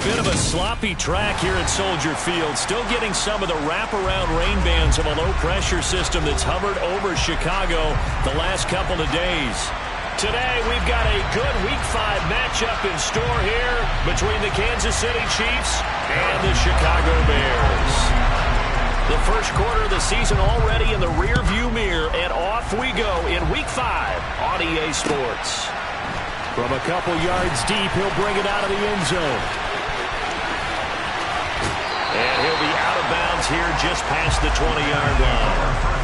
Bit of a sloppy track here at Soldier Field. Still getting some of the wraparound rain bands of a low-pressure system that's hovered over Chicago the last couple of days. Today, we've got a good Week 5 matchup in store here between the Kansas City Chiefs and the Chicago Bears. The first quarter of the season already in the rear-view mirror, and off we go in Week 5 on EA Sports. From a couple yards deep, he'll bring it out of the end zone. And he'll be out of bounds here just past the 20-yard line.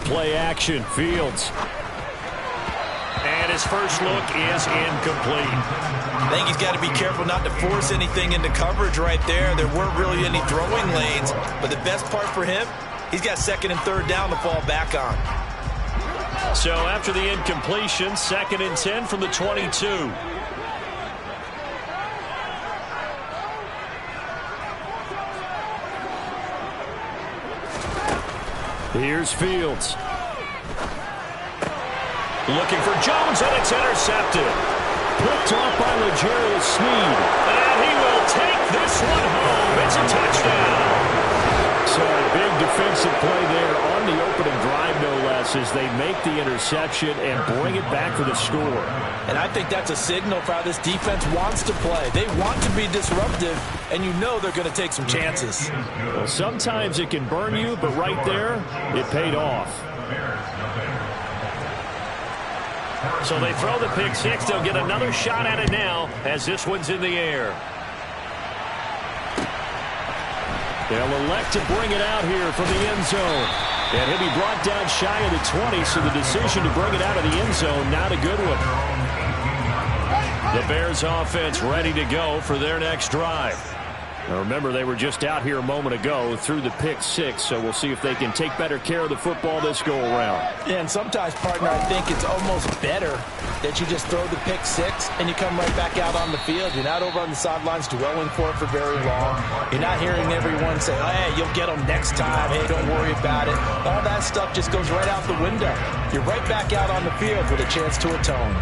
Play action, Fields. And his first look is incomplete. I think he's got to be careful not to force anything into coverage right there. There weren't really any throwing lanes, but the best part for him, he's got second and third down to fall back on. So after the incompletion, 2nd and 10 from the 22. Here's Fields. Looking for Jones, and it's intercepted. Picked off by L'Jarius Sneed. And he will take this one home. It's a touchdown. So a big defensive play there on the opening drive, no less, as they make the interception and bring it back for the score. And I think that's a signal for how this defense wants to play. They want to be disruptive, and you know they're going to take some chances. Well, sometimes it can burn you, but right there, it paid off. So they throw the pick six. They'll get another shot at it now as this one's in the air. They'll elect to bring it out here from the end zone. And he'll be brought down shy of the 20, so the decision to bring it out of the end zone, not a good one. The Bears offense ready to go for their next drive. Now remember, they were just out here a moment ago through the pick six, so we'll see if they can take better care of the football this go-around. Yeah, and sometimes, partner, I think it's almost better that you just throw the pick six and you come right back out on the field. You're not over on the sidelines dwelling for it for very long. You're not hearing everyone say, oh, hey, you'll get them next time. Hey, don't worry about it. All that stuff just goes right out the window. You're right back out on the field with a chance to atone.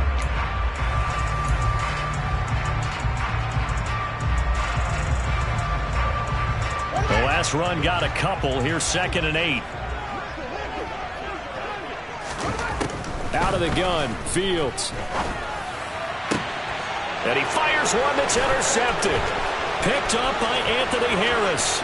The last run got a couple. Here's 2nd and 8. Out of the gun, Fields. And he fires one that's intercepted. Picked up by Anthony Harris.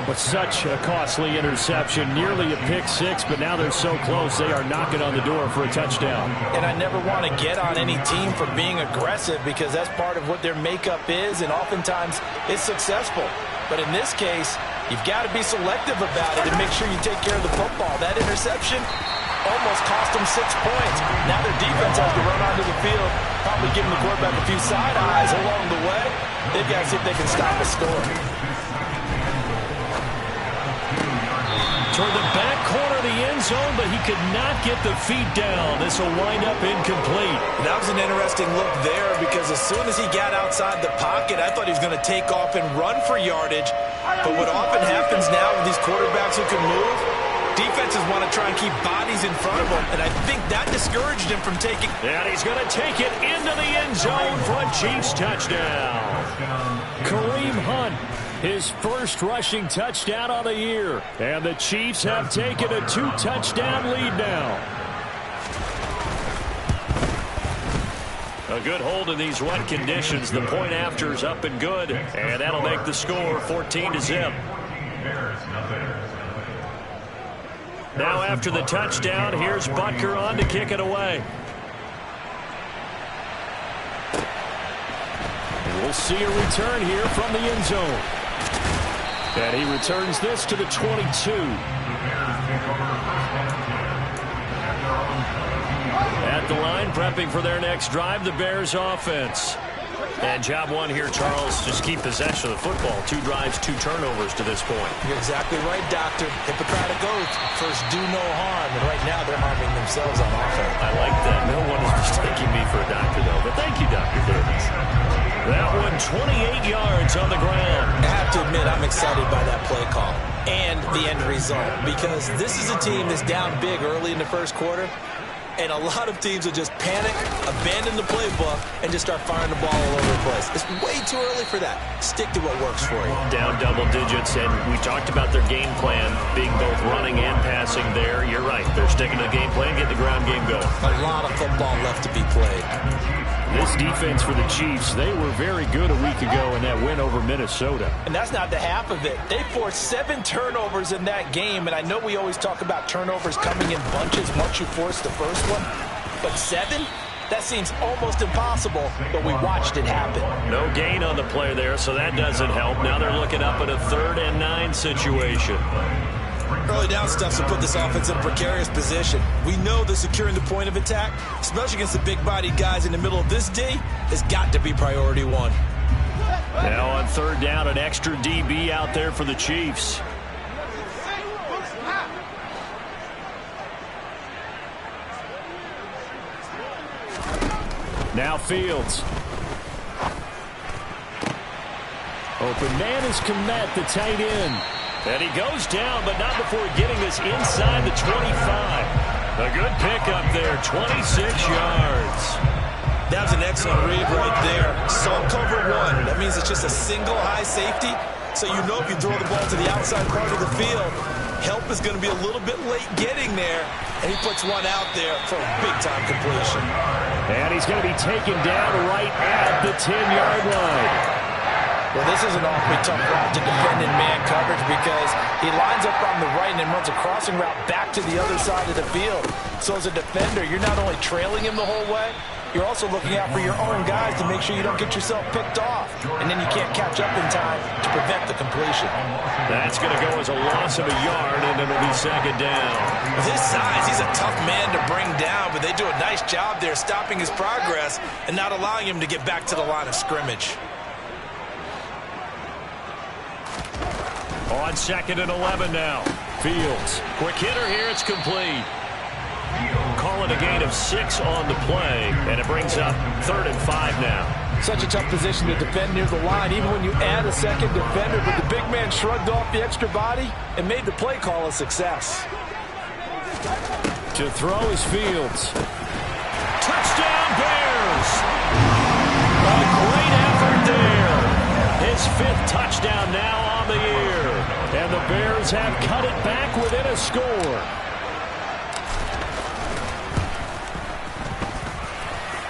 But such a costly interception, nearly a pick six, but now they're so close they are knocking on the door for a touchdown. And I never want to get on any team for being aggressive because that's part of what their makeup is, and oftentimes it's successful. But in this case, you've got to be selective about it and make sure you take care of the football. That interception almost cost them 6 points. Now their defense has to run onto the field, probably giving the quarterback a few side eyes along the way. They've got to see if they can stop a score. Toward the back corner of the end zone, but he could not get the feet down. This will wind up incomplete. That was an interesting look there because as soon as he got outside the pocket, I thought he was going to take off and run for yardage. But what often happens now with these quarterbacks who can move, defenses want to try and keep bodies in front of them, and I think that discouraged him from taking. And he's going to take it into the end zone for a Chiefs touchdown. Kareem Hunt, his first rushing touchdown of the year. And the Chiefs have taken a 2-touchdown lead now. A good hold in these wet conditions. The point after is up and good. And that'll make the score 14-0. Now after the touchdown, here's Butker on to kick it away. And we'll see a return here from the end zone. And he returns this to the 22. At the line, prepping for their next drive, the Bears offense. And job one here, Charles, just keep possession of the football. 2 drives, 2 turnovers to this point. You're exactly right, Doctor. Hippocratic oath. First, do no harm. And right now, they're harming themselves on offense. I like that. No one is mistaking me for a doctor, though. But thank you, Dr. Davis. That one, 28 yards on the ground. I have to admit, I'm excited by that play call and the end result, because this is a team that's down big early in the first quarter. And a lot of teams will just panic, abandon the playbook, and just start firing the ball all over the place. It's way too early for that. Stick to what works for you. Down double digits, and we talked about their game plan being both running and passing there. You're right. They're sticking to the game plan, getting the ground game going. A lot of football left to be played. This defense for the Chiefs, they were very good a week ago in that win over Minnesota. And that's not the half of it. They forced 7 turnovers in that game, and I know we always talk about turnovers coming in bunches once you force the first one, but 7? That seems almost impossible, but we watched it happen. No gain on the play there, so that doesn't help. Now they're looking up at a 3rd and 9 situation. Early down stuff to put this offense in a precarious position. We know that securing the point of attack, especially against the big-bodied guys in the middle of this D, has got to be priority 1. Now on 3rd down, an extra DB out there for the Chiefs. Now Fields. Open man is Kmet, the tight end. And he goes down, but not before getting this inside the 25. A good pickup there, 26 yards. That was an excellent read right there. Saw cover 1. That means it's just a single high safety. So you know if you throw the ball to the outside part of the field, help is going to be a little bit late getting there. And he puts one out there for a big-time completion. And he's going to be taken down right at the 10-yard line. Well, this is an awfully tough route to defend in man coverage, because he lines up on the right and then runs a crossing route back to the other side of the field. So as a defender, you're not only trailing him the whole way, you're also looking out for your own guys to make sure you don't get yourself picked off. And then you can't catch up in time to prevent the completion. That's going to go as a loss of a yard, and it'll be 2nd down. With his size, he's a tough man to bring down, but they do a nice job there stopping his progress and not allowing him to get back to the line of scrimmage. On 2nd and 11 now. Fields. Quick hitter here. It's complete. Calling a gain of 6 on the play, and it brings up 3rd and 5 now. Such a tough position to defend near the line, even when you add a second defender, but the big man shrugged off the extra body and made the play call a success. To throw is Fields. Touchdown, Bears! A great effort there. His 5th touchdown now on the year. And the Bears have cut it back within a score.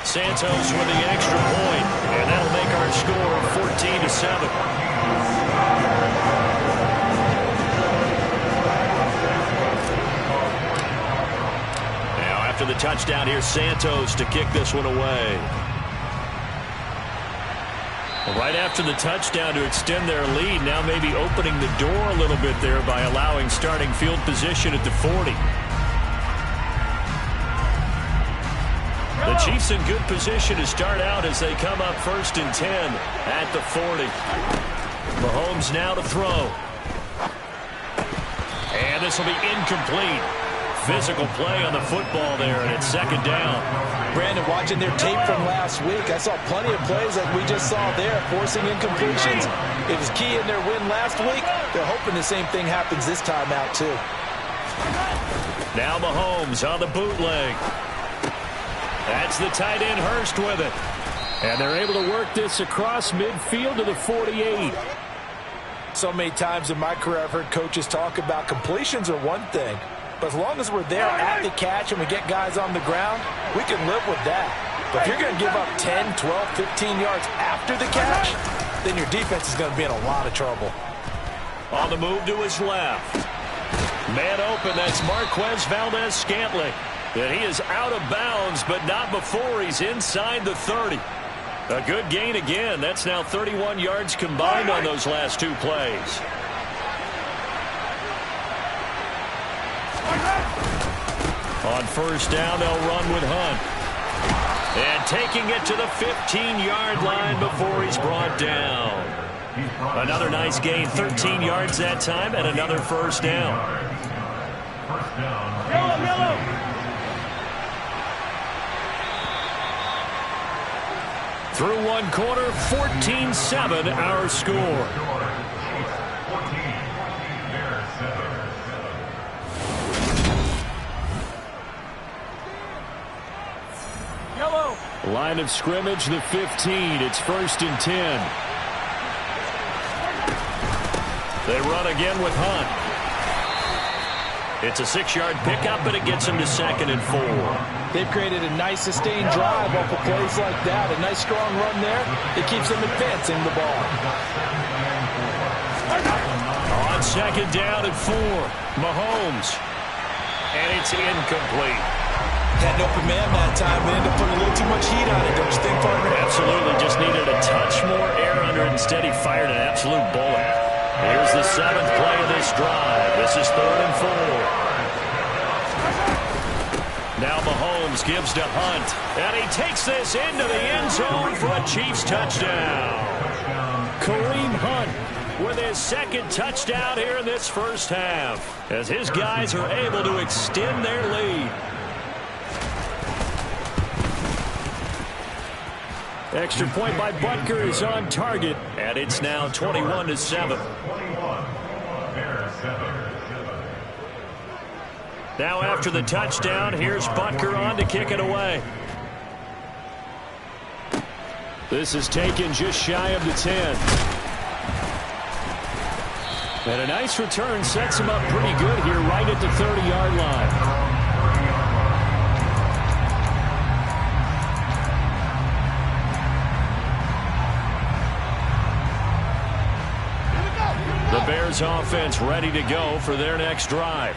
Santos with the extra point, and that'll make our score 14-7. Now after the touchdown, here's Santos to kick this one away. Right after the touchdown to extend their lead, now maybe opening the door a little bit there by allowing starting field position at the 40. The Chiefs in good position to start out as they come up 1st and 10 at the 40. Mahomes now to throw. And this will be incomplete. Physical play on the football there, and it's 2nd down. Brandon, watching their tape from last week, I saw plenty of plays like we just saw there, forcing incompletions. It was key in their win last week. They're hoping the same thing happens this time out, too. Now Mahomes on the bootleg. That's the tight end Hurst with it. And they're able to work this across midfield to the 48. So many times in my career I've heard coaches talk about completions are one thing, but as long as we're there at the catch and we get guys on the ground, we can live with that. But if you're going to give up 10, 12, 15 yards after the catch, then your defense is going to be in a lot of trouble. On the move to his left. Man open, that's Marquez Valdez-Scantling. And he is out of bounds, but not before he's inside the 30. A good gain again. That's now 31 yards combined on those last 2 plays. On 1st down, they'll run with Hunt. And taking it to the 15-yard line before he's brought down. Another nice gain, 13 yards that time, and another first down. Through one quarter, 14-7 our score. Line of scrimmage, the 15. It's 1st and 10. They run again with Hunt. It's a 6-yard pickup, but it gets him to 2nd and 4. They've created a nice sustained drive off of plays like that. A nice strong run there. It keeps them advancing the ball. On 2nd down and 4. Mahomes. And it's incomplete. Had an open man that time. They ended up putting a little too much heat on it, don't you think, partner? Absolutely. Just needed a touch more air under it. Instead, he fired an absolute bullet. Here's the 7th play of this drive. This is 3rd and 4. Now Mahomes gives to Hunt. And he takes this into the end zone for a Chiefs touchdown. Kareem Hunt with his 2nd touchdown here in this first half, as his guys are able to extend their lead. Extra point by Butker is on target, and it's now 21-7. Now after the touchdown, here's Butker on to kick it away. This is taken just shy of the 10. And a nice return sets him up pretty good here right at the 30-yard line. The Bears offense ready to go for their next drive.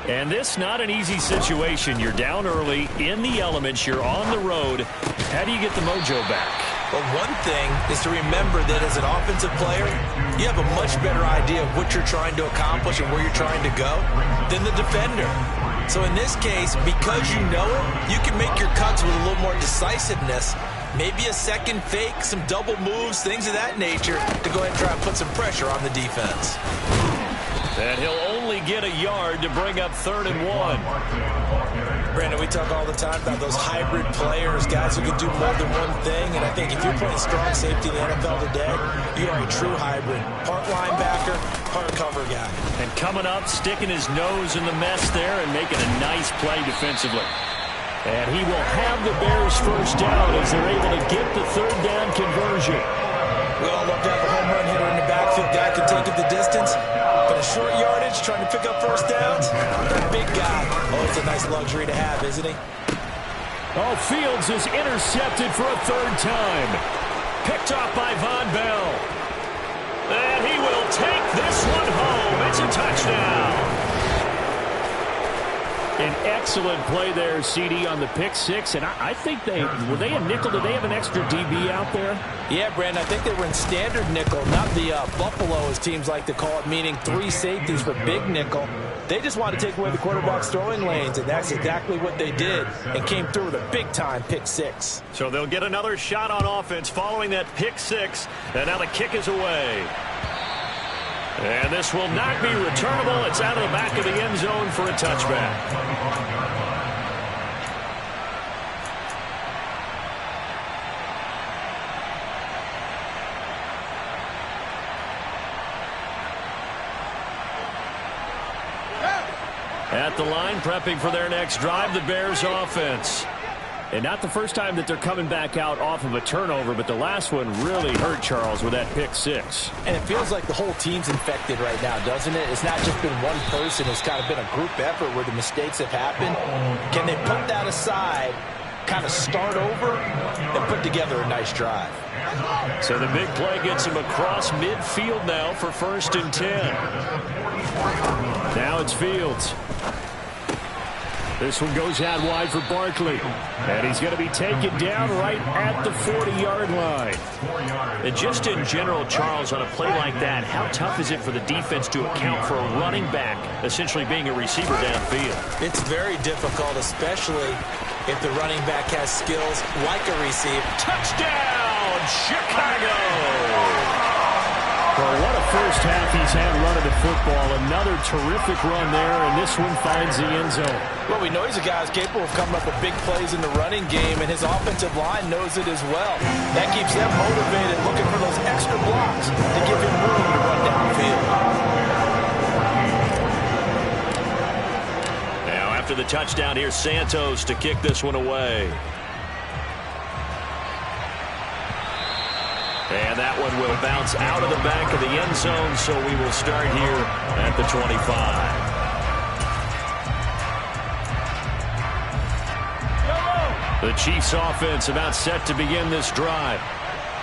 And this not an easy situation. You're down early, in the elements, you're on the road. How do you get the mojo back? Well, one thing is to remember that as an offensive player, you have a much better idea of what you're trying to accomplish and where you're trying to go than the defender. So in this case, because you know it, you can make your cuts with a little more decisiveness. Maybe a second fake, some double moves, things of that nature to go ahead and try and put some pressure on the defense. And he'll only get a yard to bring up 3rd and 1. Brandon, we talk all the time about those hybrid players, guys who can do more than one thing. And I think if you're playing strong safety in the NFL today, you are a true hybrid. Part linebacker, part cover guy. And coming up, sticking his nose in the mess there and making a nice play defensively. And he will have the Bears first down as they're able to get the 3rd down conversion. We all love to have a home run hitter in the backfield. Guy can take it the distance. But a short yardage, trying to pick up first downs, that big guy. Oh, it's a nice luxury to have, isn't he? Oh, Fields is intercepted for a 3rd time. Picked off by Von Bell. And he will take this one home. It's a touchdown. An excellent play there, CD, on the pick 6. And I think were they in nickel? Did they have an extra DB out there? Yeah, Brandon, I think they were in standard nickel, not the Buffalo, as teams like to call it, meaning 3 safeties for big nickel. They just wanted to take away the quarterback's throwing lanes, and that's exactly what they did, and came through with a big-time pick 6. So they'll get another shot on offense following that pick 6, and now the kick is away. And this will not be returnable. It's out of the back of the end zone for a touchback. At the line, prepping for their next drive, the Bears offense. And not the first time that they're coming back out off of a turnover, but the last one really hurt Charles with that pick 6. And it feels like the whole team's infected right now, doesn't it? It's not just been one person. It's kind of been a group effort where the mistakes have happened. Can they put that aside, kind of start over, and put together a nice drive? So the big play gets him across midfield now for 1st and 10. Now it's Fields. This one goes out wide for Barkley. And he's going to be taken down right at the 40-yard line. And just in general, Charles, on a play like that, how tough is it for the defense to account for a running back essentially being a receiver downfield? It's very difficult, especially if the running back has skills like a receiver. Touchdown, Chicago! Well, what a first half he's had running the football. Another terrific run there, and this one finds the end zone. Well, we know he's a guy who's capable of coming up with big plays in the running game, and his offensive line knows it as well. That keeps them motivated, looking for those extra blocks to give him room to run downfield. Now, after the touchdown, here's Santos to kick this one away. And that one will bounce out of the back of the end zone, so we will start here at the 25. The Chiefs offense about set to begin this drive.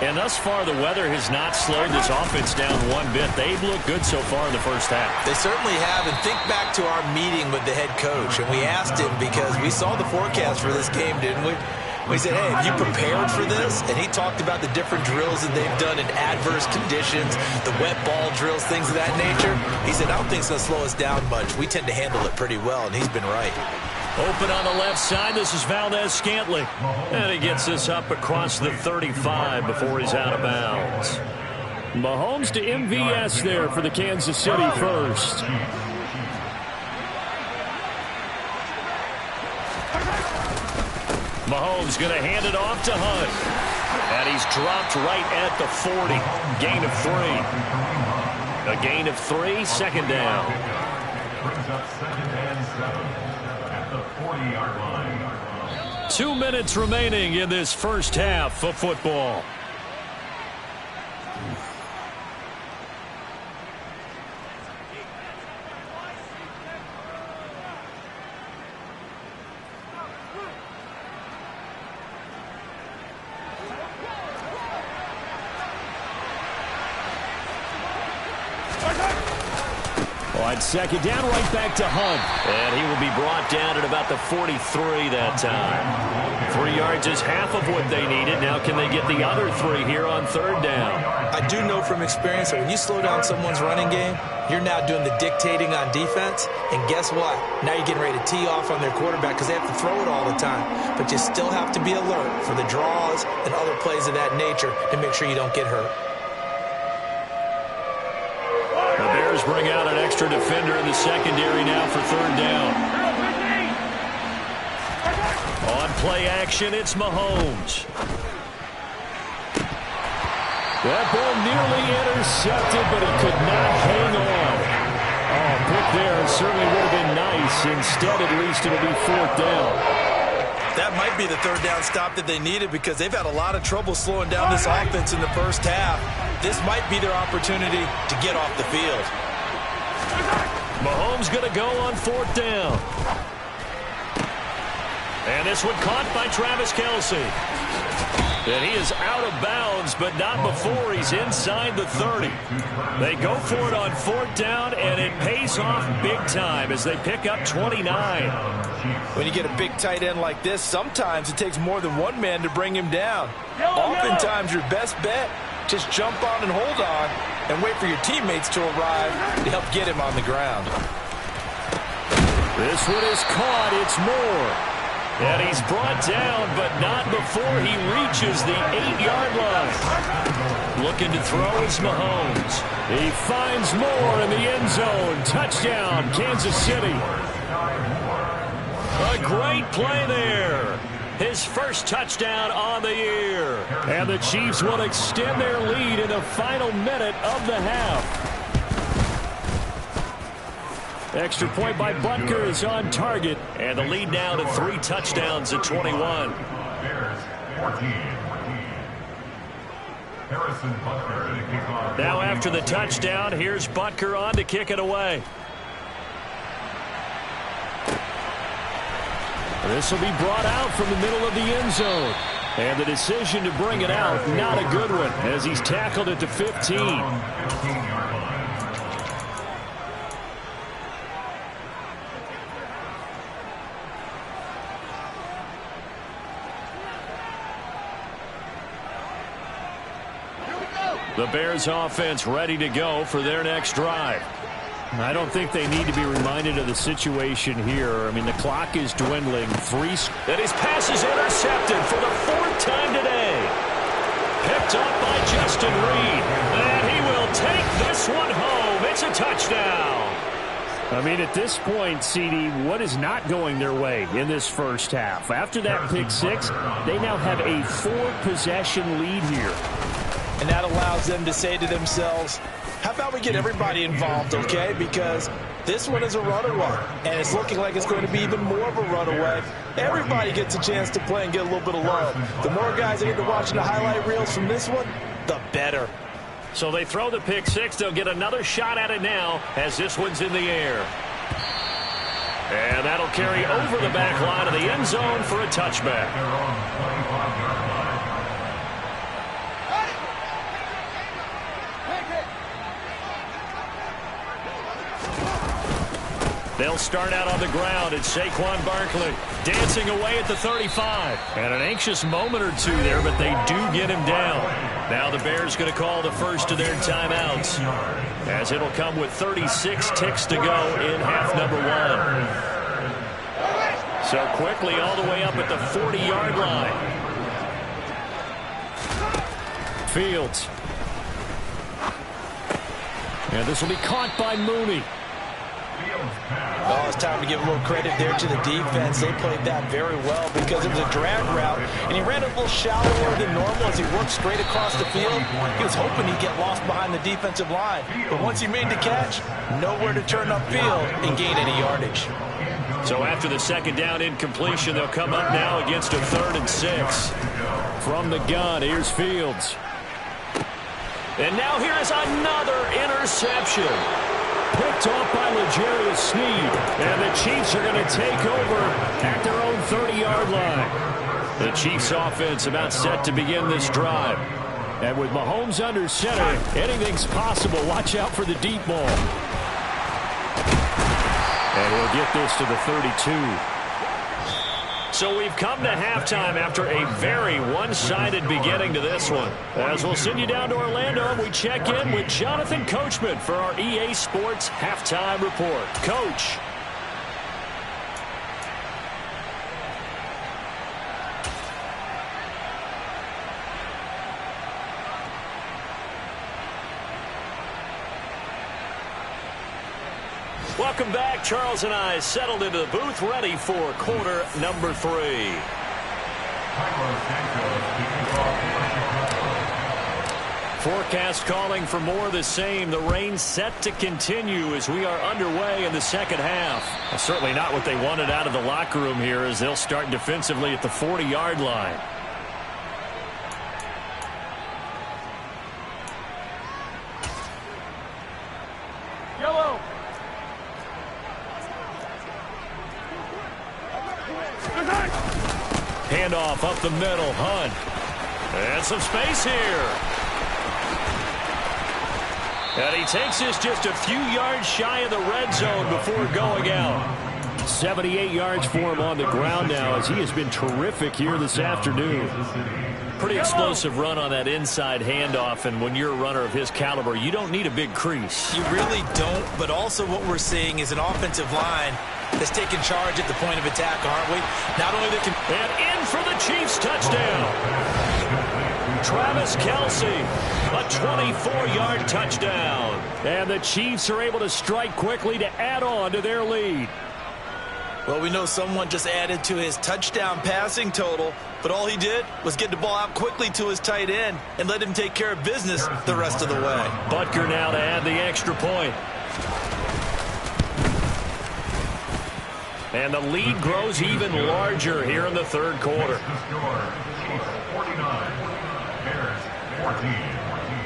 And thus far, the weather has not slowed this offense down one bit. They've looked good so far in the first half. They certainly have. And think back to our meeting with the head coach. And we asked him because we saw the forecast for this game, didn't we? We said, hey, have you prepared for this? And he talked about the different drills that they've done in adverse conditions, the wet ball drills, things of that nature. He said, I don't think it's going to slow us down much. We tend to handle it pretty well, and he's been right. Open on the left side. This is Valdez-Scantling. And he gets this up across the 35 before he's out of bounds. Mahomes to MVS there for the Kansas City first. Mahomes going to hand it off to Hunt. And he's dropped right at the 40. Gain of 3. A gain of 3, second down. Brings up 2nd and 7 at the 40-yard line. 2 minutes remaining in this first half of football. On second down, right back to Hunt. And he will be brought down at about the 43 that time. 3 yards is half of what they needed. Now can they get the other 3 here on third down? I do know from experience that when you slow down someone's running game, you're now doing the dictating on defense. And guess what? Now you're getting ready to tee off on their quarterback because they have to throw it all the time. But you still have to be alert for the draws and other plays of that nature to make sure you don't get hurt. The Bears bring out an extra defender in the secondary now for third down. On play action, it's Mahomes. That ball nearly intercepted, but he could not hang on. Oh, pick there certainly would have been nice. Instead, at least it'll be fourth down. That might be the third down stop that they needed because they've had a lot of trouble slowing down this offense in the first half. This might be their opportunity to get off the field. Mahomes going to go on fourth down. And this one caught by Travis Kelce. And he is out of bounds, but not before he's inside the 30. They go for it on fourth down, and it pays off big time as they pick up 29. When you get a big tight end like this, sometimes it takes more than one man to bring him down. Oftentimes, your best bet, just jump on and hold on and wait for your teammates to arrive to help get him on the ground. This one is caught. It's Moore. And he's brought down, but not before he reaches the 8-yard line. Looking to throw is Mahomes. He finds Moore in the end zone. Touchdown, Kansas City. A great play there. His first touchdown on the year. And the Chiefs will extend their lead in the final minute of the half. Extra point by Butker is on target. And the lead now to 3 touchdowns at 21. Now after the touchdown, here's Butker on to kick it away. This will be brought out from the middle of the end zone. And the decision to bring it out, not a good one, as he's tackled at the 15. The Bears offense ready to go for their next drive. I don't think they need to be reminded of the situation here. I mean, the clock is dwindling. And his pass is intercepted for the 4th time today. Picked up by Justin Reed. And he will take this one home. It's a touchdown. I mean, at this point, CD, what is not going their way in this first half? After that pick six, they now have a 4-possession lead here. And that allows them to say to themselves, how about we get everybody involved, okay? Because this one is a runaway, and it's looking like it's going to be even more of a runaway. Everybody gets a chance to play and get a little bit of love. The more guys that get to watching the highlight reels from this one, the better. So they throw the pick six. They'll get another shot at it now as this one's in the air. And that'll carry over the back line of the end zone for a touchback. They'll start out on the ground. It's Saquon Barkley dancing away at the 35. And an anxious moment or two there, but they do get him down. Now the Bears going to call the first of their timeouts, as it'll come with 36 ticks to go in half number 1. So quickly all the way up at the 40-yard line. Fields. And this will be caught by Mooney. Oh, it's time to give a little credit there to the defense. They played that very well because it was a drag route, and he ran a little shallower than normal as he worked straight across the field. He was hoping he'd get lost behind the defensive line, but once he made the catch, nowhere to turn upfield and gain any yardage. So after the second down incompletion, they'll come up now against a 3rd and 6. From the gun, here's Fields. And now here is another interception. Picked off by L'Jarius Sneed. And the Chiefs are going to take over at their own 30-yard line. The Chiefs offense about set to begin this drive. And with Mahomes under center, anything's possible. Watch out for the deep ball. And he'll get this to the 32. So we've come to halftime after a very one-sided beginning to this one. As we'll send you down to Orlando, and we check in with Jonathan Coachman for our EA Sports Halftime Report. Coach. Welcome back. Charles and I settled into the booth, ready for quarter number 3. Forecast calling for more of the same. The rain set to continue as we are underway in the second half. Well, certainly not what they wanted out of the locker room here, as they'll start defensively at the 40-yard line. Handoff up the middle. Hunt. And some space here. And he takes this just a few yards shy of the red zone before going out. 78 yards for him on the ground now, as he has been terrific here this afternoon. Pretty explosive run on that inside handoff, and when you're a runner of his caliber, you don't need a big crease. You really don't, but also what we're seeing is an offensive line that's taking charge at the point of attack, aren't we? Not only they can... And in for the Chiefs touchdown. Travis Kelce, a 24-yard touchdown. And the Chiefs are able to strike quickly to add on to their lead. Well, we know someone just added to his touchdown passing total, but all he did was get the ball out quickly to his tight end and let him take care of business the rest of the way. Butker now to add the extra point. And the lead grows even larger here in the third quarter.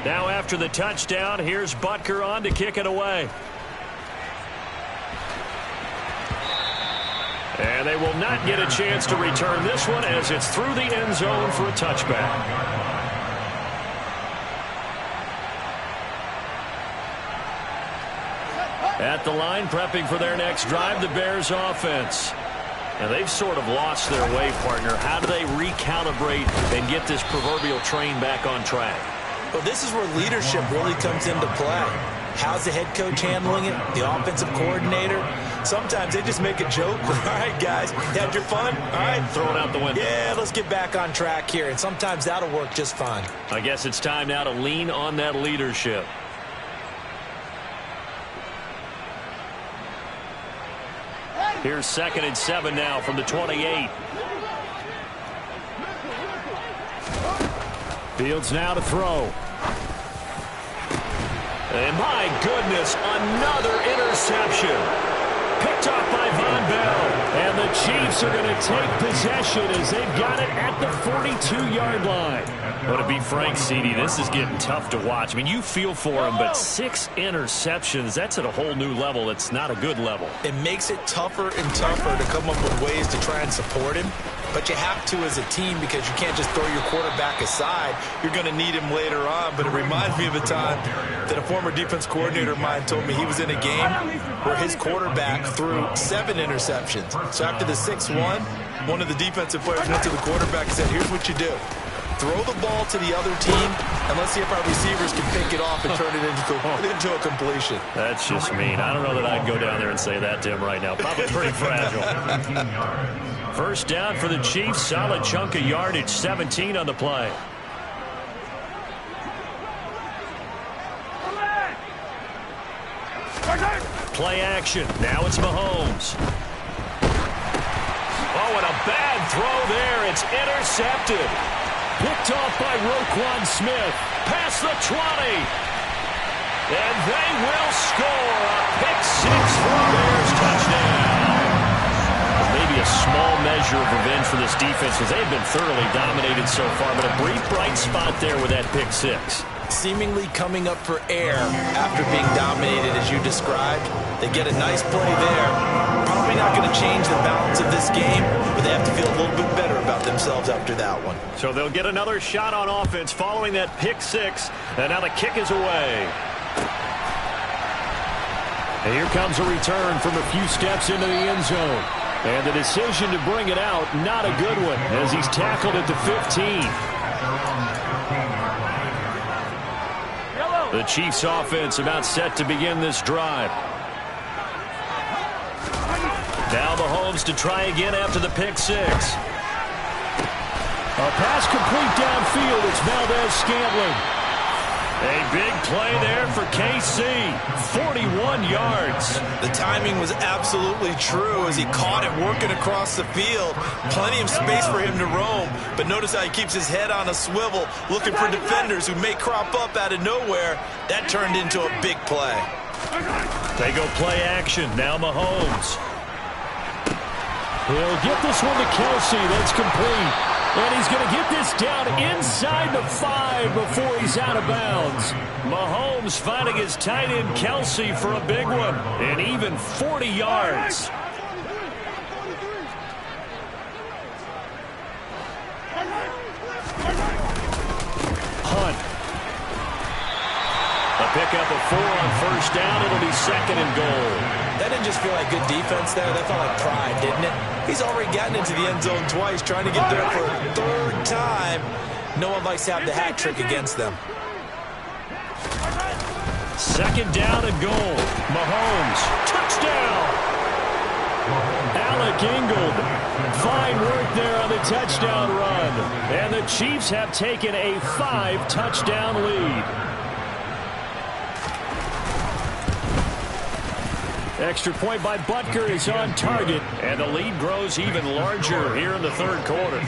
Now after the touchdown, here's Butker on to kick it away. And they will not get a chance to return this one as it's through the end zone for a touchback. At the line, prepping for their next drive, the Bears offense. And they've sort of lost their way, partner. How do they recalibrate and get this proverbial train back on track? Well, this is where leadership really comes into play. How's the head coach handling it? The offensive coordinator? Sometimes they just make a joke. All right, guys, you had your fun? All right. Throw it out the window. Yeah, let's get back on track here. And sometimes that'll work just fine. I guess it's time now to lean on that leadership. Here's 2nd and 7 now from the 28. Fields now to throw. And my goodness, another interception. Picked off by Von Bell. And the Chiefs are going to take possession as they've got it at the 42-yard line. But to be frank, CD, this is getting tough to watch. I mean, you feel for him, but 6 interceptions, that's at a whole new level. It's not a good level. It makes it tougher and tougher to come up with ways to try and support him. But you have to as a team because you can't just throw your quarterback aside. You're going to need him later on. But it reminds me of a time that a former defense coordinator of mine told me he was in a game where his quarterback threw 7 interceptions. So after the 6-1, one of the defensive players went to the quarterback and said, here's what you do. Throw the ball to the other team, and let's see if our receivers can pick it off and turn it into a completion. That's just mean. I don't know that I'd go down there and say that to him right now. Probably pretty fragile. First down for the Chiefs. Solid chunk of yardage. 17 on the play. Play action. Now it's Mahomes. Oh, and a bad throw there. It's intercepted. Picked off by Roquan Smith. Past the 20. And they will score a pick-6 for a Bears touchdown. Maybe a small measure of revenge for this defense because they've been thoroughly dominated so far, but a brief bright spot there with that pick-6. Seemingly coming up for air after being dominated as you described. They get a nice play there. Probably not going to change the balance of this game, but they have to feel a little bit better about themselves after that one. So they'll get another shot on offense following that pick-6, and now the kick is away. And here comes a return from a few steps into the end zone. And the decision to bring it out, not a good one, as he's tackled at the 15. The Chiefs offense about set to begin this drive. Now Mahomes to try again after the pick-6. A pass complete downfield. It's Valdez-Scantling. A big play there for KC. 41 yards. The timing was absolutely true as he caught it working across the field. Plenty of space for him to roam. But notice how he keeps his head on a swivel looking for defenders who may crop up out of nowhere. That turned into a big play. They go play action. Now Mahomes. He'll get this one to Kelsey. That's complete. And he's going to get this down inside the 5 before he's out of bounds. Mahomes finding his tight end Kelsey for a big one. And even 40 yards. Hunt. A pickup of 4 on first down. It'll be 2nd and goal. That didn't just feel like good defense there. That felt like pride, didn't it? He's already gotten into the end zone twice, trying to get there for a 3rd time. No one likes to have the hat trick against them. 2nd down and goal. Mahomes. Touchdown. Alec Ingold. Fine work there on the touchdown run. And the Chiefs have taken a 5-touchdown lead. Extra point by Butker is on target, and the lead grows even larger here in the 3rd quarter.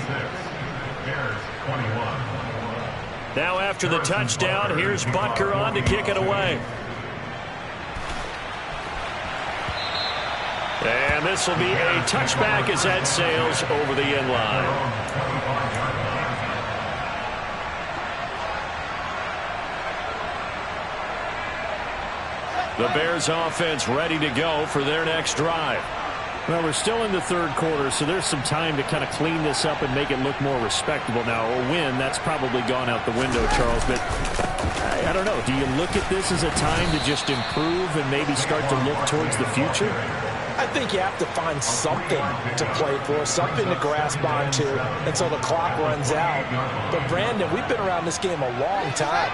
Now after the touchdown, here's Butker on to kick it away. And this will be a touchback as that sails over the end line. The Bears offense ready to go for their next drive. Well, we're still in the 3rd quarter, so there's some time to kind of clean this up and make it look more respectable. Now, a win, that's probably gone out the window, Charles, but I don't know. Do you look at this as a time to just improve and maybe start to look towards the future? I think you have to find something to play for, something to grasp onto until the clock runs out. But, Brandon, we've been around this game a long time.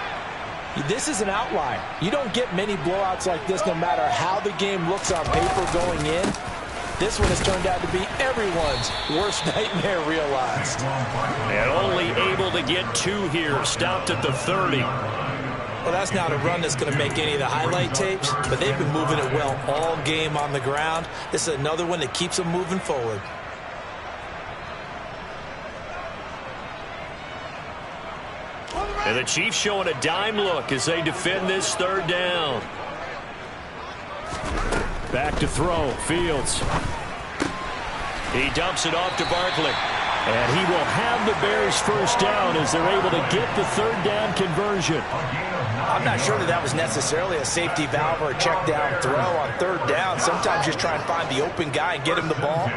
This is an outlier. You don't get many blowouts like this no matter how the game looks on paper going in. This one has turned out to be everyone's worst nightmare realized. And only able to get 2 here, stopped at the 30. Well, that's not a run that's going to make any of the highlight tapes, but they've been moving it well all game on the ground. This is another one that keeps them moving forward. And the Chiefs showing a dime look as they defend this 3rd down. Back to throw, Fields. He dumps it off to Barkley. And he will have the Bears 1st down as they're able to get the 3rd down conversion. I'm not sure that was necessarily a safety valve or a check down throw on 3rd down. Sometimes just try and find the open guy and get him the ball.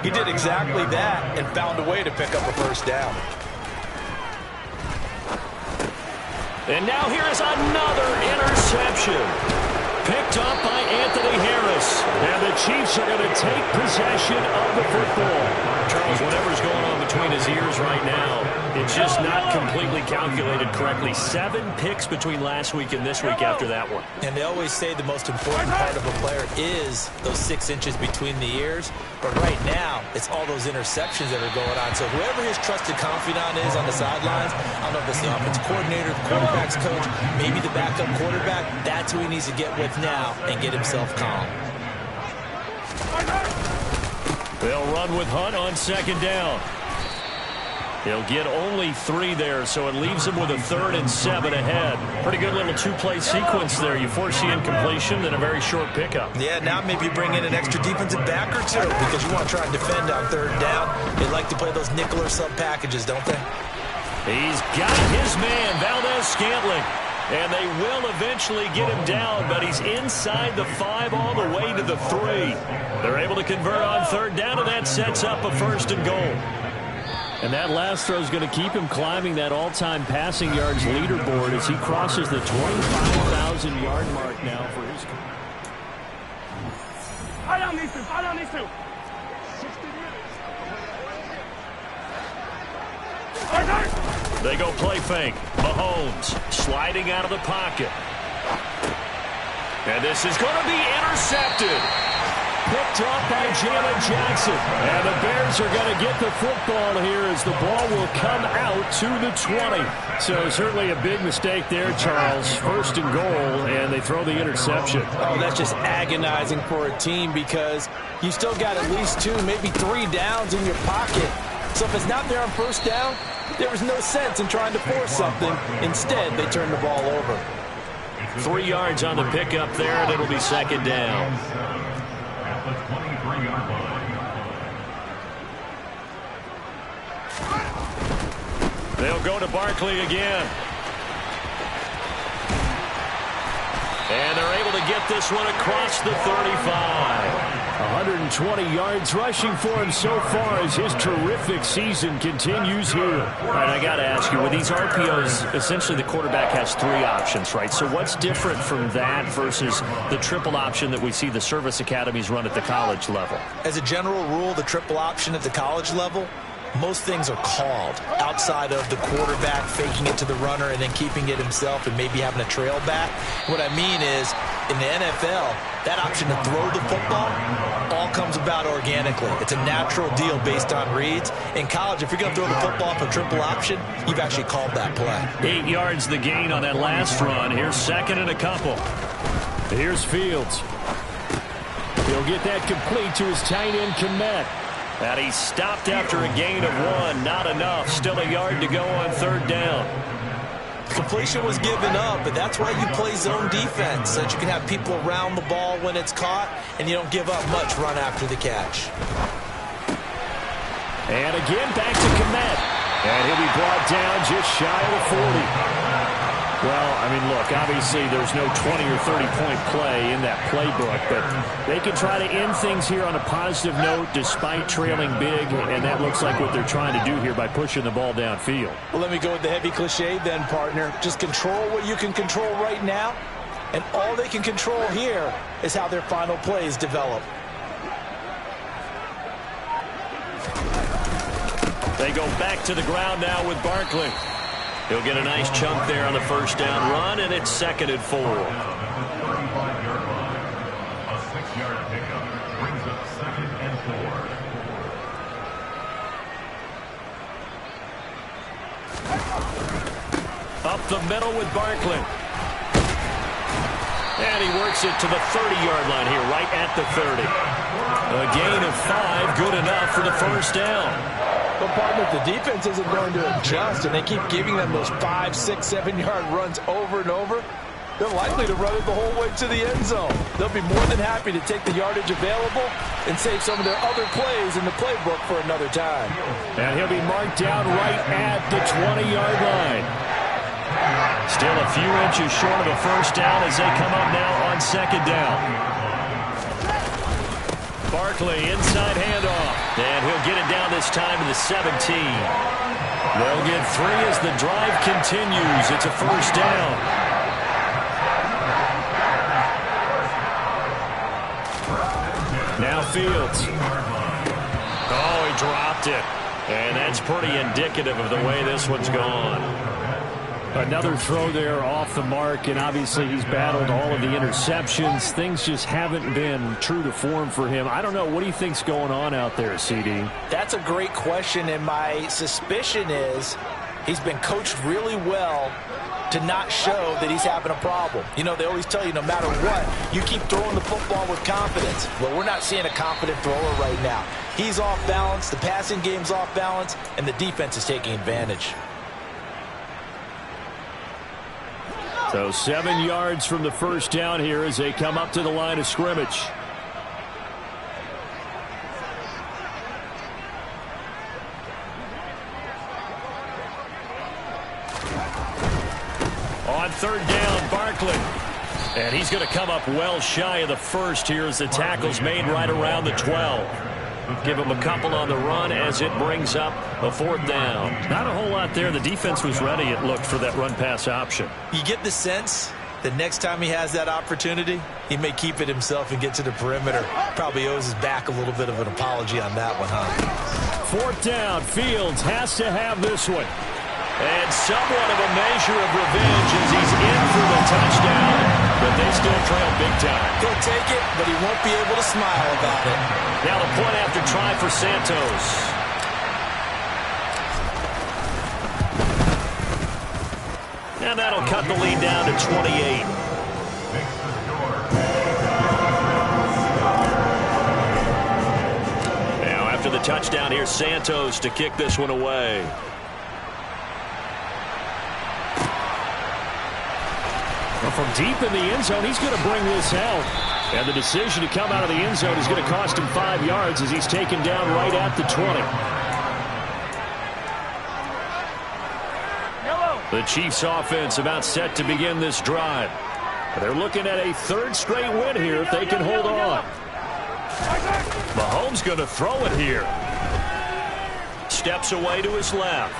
He did exactly that and found a way to pick up a 1st down. And now here is another interception. Picked up by Anthony Harris. And the Chiefs are going to take possession of the football. Charles, whatever's going on between his ears right now, it's just not completely calculated correctly. 7 picks between last week and this week after that one. And they always say the most important part of a player is those 6 inches between the ears. But right now, it's all those interceptions that are going on. So whoever his trusted confidant is on the sidelines, I don't know if it's the offensive coordinator, the quarterback's coach, maybe the backup quarterback, that's who he needs to get with now and get himself calm. They'll run with Hunt on 2nd down. He'll get only 3 there, so it leaves him with a 3rd and 7 ahead. Pretty good little 2-play sequence there. You force the incompletion, then a very short pickup. Yeah, now maybe you bring in an extra defensive back or 2 because you want to try and defend on 3rd down. They like to play those nickel or sub packages, don't they? He's got his man, Valdez-Scantling. And they will eventually get him down, but he's inside the 5 all the way to the 3. They're able to convert on 3rd down, and that sets up a 1st and goal. And that last throw is going to keep him climbing that all-time passing yards leaderboard as he crosses the 25,000-yard mark now for his career. They go play fake. Mahomes sliding out of the pocket. And this is going to be intercepted. Picked off by Jalen Jackson. And the Bears are going to get the football here as the ball will come out to the 20. So certainly a big mistake there, Charles. 1st and goal, and they throw the interception. Oh, that's just agonizing for a team because you still got at least 2, maybe 3 downs in your pocket. So if it's not there on 1st down, there was no sense in trying to force something. Instead, they turned the ball over. 3 yards on the pickup there, and it'll be 2nd down. At the 23-yard line. They'll go to Barkley again. And they're able to get this one across the 35. 120 yards rushing for him so far as his terrific season continues here. All right, I got to ask you, with these RPOs, essentially the quarterback has 3 options, right? So what's different from that versus the triple option that we see the service academies run at the college level? As a general rule, the triple option at the college level, most things are called outside of the quarterback faking it to the runner and then keeping it himself and maybe having a trail back. What I mean is, in the NFL, that option to throw the football all comes about organically. It's a natural deal based on reads. In college, if you're going to throw the football for triple option, you've actually called that play. 8 yards the gain on that last run. Here's 2nd and a couple. Here's Fields. He'll get that complete to his tight end, Kmet. And he stopped after a gain of 1. Not enough. Still a yard to go on 3rd down. Completion was given up, but that's why you play zone defense, so that you can have people around the ball when it's caught, and you don't give up much run after the catch. And again, back to Kmet. And he'll be brought down just shy of the 40. Well, I mean, look, obviously there's no 20 or 30-point play in that playbook, but they can try to end things here on a positive note despite trailing big, and that looks like what they're trying to do here by pushing the ball downfield. Well, let me go with the heavy cliche then, partner. Just control what you can control right now, and all they can control here is how their final plays develop. They go back to the ground now with Barkley. He'll get a nice chunk there on the first down run, and it's 2nd and 4. A 6-yard pickup brings up 2nd and 4. Up the middle with Barkley. And he works it to the 30-yard line here, right at the 30. A gain of 5, good enough for the first down. But, partner, if the defense isn't going to adjust and they keep giving them those 5, 6, 7-yard runs over and over, they're likely to run it the whole way to the end zone. They'll be more than happy to take the yardage available and save some of their other plays in the playbook for another time. And he'll be marked down right at the 20-yard line. Still a few inches short of a first down as they come up now on 2nd down. Barkley, inside handoff. And he'll get it down this time to the 17. They'll get 3 as the drive continues. It's a first down. Now Fields. Oh, he dropped it. And that's pretty indicative of the way this one's gone. Another throw there off the mark, and obviously he's battled all of the interceptions. Things just haven't been true to form for him. I don't know. What do you think's going on out there, CD? That's a great question, and my suspicion is he's been coached really well to not show that he's having a problem. You know, they always tell you no matter what, you keep throwing the football with confidence. Well, we're not seeing a confident thrower right now. He's off balance, the passing game's off balance, and the defense is taking advantage. So 7 yards from the first down here as they come up to the line of scrimmage. On 3rd down, Barkley. And he's going to come up well shy of the first here as the tackle's made right around the 12. Give him a couple on the run as it brings up a 4th down. Not a whole lot there. The defense was ready, it looked, for that run-pass option. You get the sense that next time he has that opportunity, he may keep it himself and get to the perimeter. Probably owes his back a little bit of an apology on that one, huh? 4th down. Fields has to have this one. And somewhat of a measure of revenge as he's in for the touchdown, but they still trail big time. He'll take it, but he won't be able to smile about it. Now the point after try for Santos. And that'll cut the lead down to 28. Now after the touchdown, here's Santos to kick this one away. From deep in the end zone, he's going to bring this out. And the decision to come out of the end zone is going to cost him 5 yards as he's taken down right at the 20. The Chiefs offense about set to begin this drive. They're looking at a 3rd straight win here if they can hold on. Mahomes going to throw it here. Steps away to his left.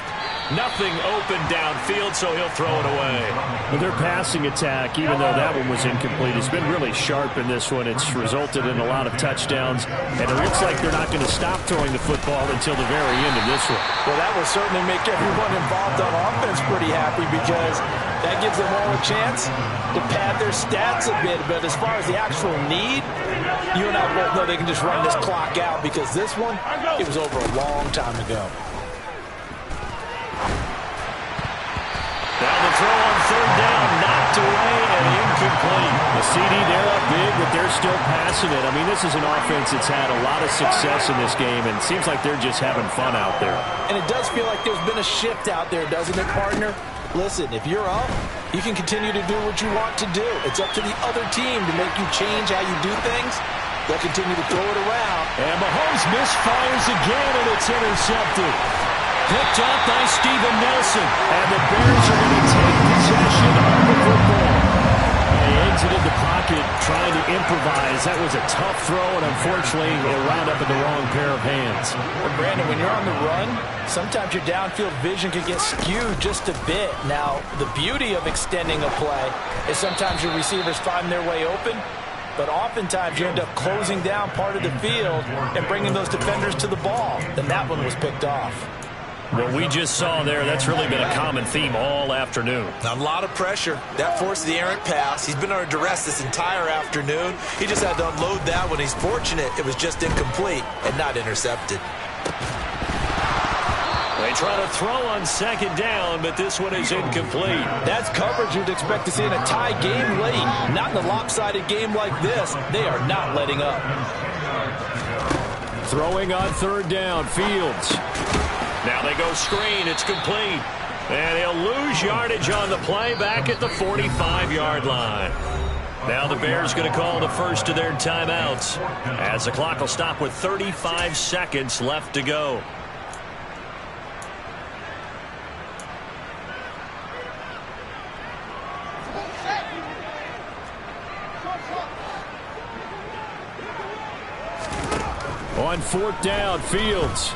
Nothing open downfield, so he'll throw it away. Well, their passing attack, even though that one was incomplete, has been really sharp in this one. It's resulted in a lot of touchdowns, and it looks like they're not going to stop throwing the football until the very end of this one. Well, that will certainly make everyone involved on offense pretty happy because that gives them all a chance to pad their stats a bit. But as far as the actual need, you and I both know they can just run this clock out because this one, it was over a long time ago. Now the throw on 3rd down, knocked away and incomplete. The CD, they're up big, but they're still passing it. I mean, this is an offense that's had a lot of success in this game, and it seems like they're just having fun out there. And it does feel like there's been a shift out there, doesn't it, partner? Listen, if you're up, you can continue to do what you want to do. It's up to the other team to make you change how you do things. They'll continue to throw it around. And Mahomes misfires again, and it's intercepted. Picked up by Steven Nelson. And the Bears are going to take possession of the football. They exited the pocket trying to improvise. That was a tough throw, and unfortunately, it wound up in the wrong pair of hands. But Brandon, when you're on the run, sometimes your downfield vision can get skewed just a bit. Now, the beauty of extending a play is sometimes your receivers find their way open, but oftentimes you end up closing down part of the field and bringing those defenders to the ball. And that one was picked off. What we just saw there, that's really been a common theme all afternoon. A lot of pressure. That forced the errant pass. He's been under duress this entire afternoon. He just had to unload that one. He's fortunate it was just incomplete and not intercepted. They try to throw on second down, but this one is incomplete. That's coverage you'd expect to see in a tie game late. Not in a lopsided game like this. They are not letting up. Throwing on third down, Fields. Now they go screen. It's complete. And he'll lose yardage on the play back at the 45-yard line. Now the Bears going to call the first of their timeouts as the clock will stop with 35 seconds left to go. On fourth down, Fields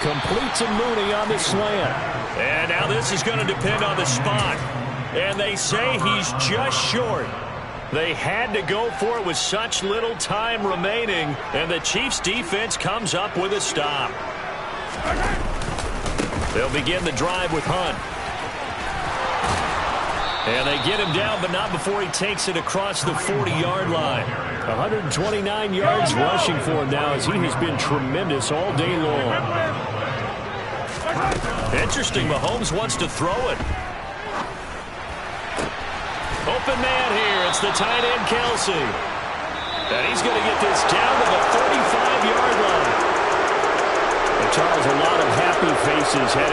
completes a Mooney on the slant. And now this is going to depend on the spot. And they say he's just short. They had to go for it with such little time remaining. And the Chiefs defense comes up with a stop. They'll begin the drive with Hunt. And they get him down, but not before he takes it across the 40-yard line. 129 yards rushing for him now as he has been tremendous all day long. Interesting, Mahomes wants to throw it. Open man here. It's the tight end, Kelsey. And he's going to get this down to the 35-yard line. And Charles, a lot of happy faces heading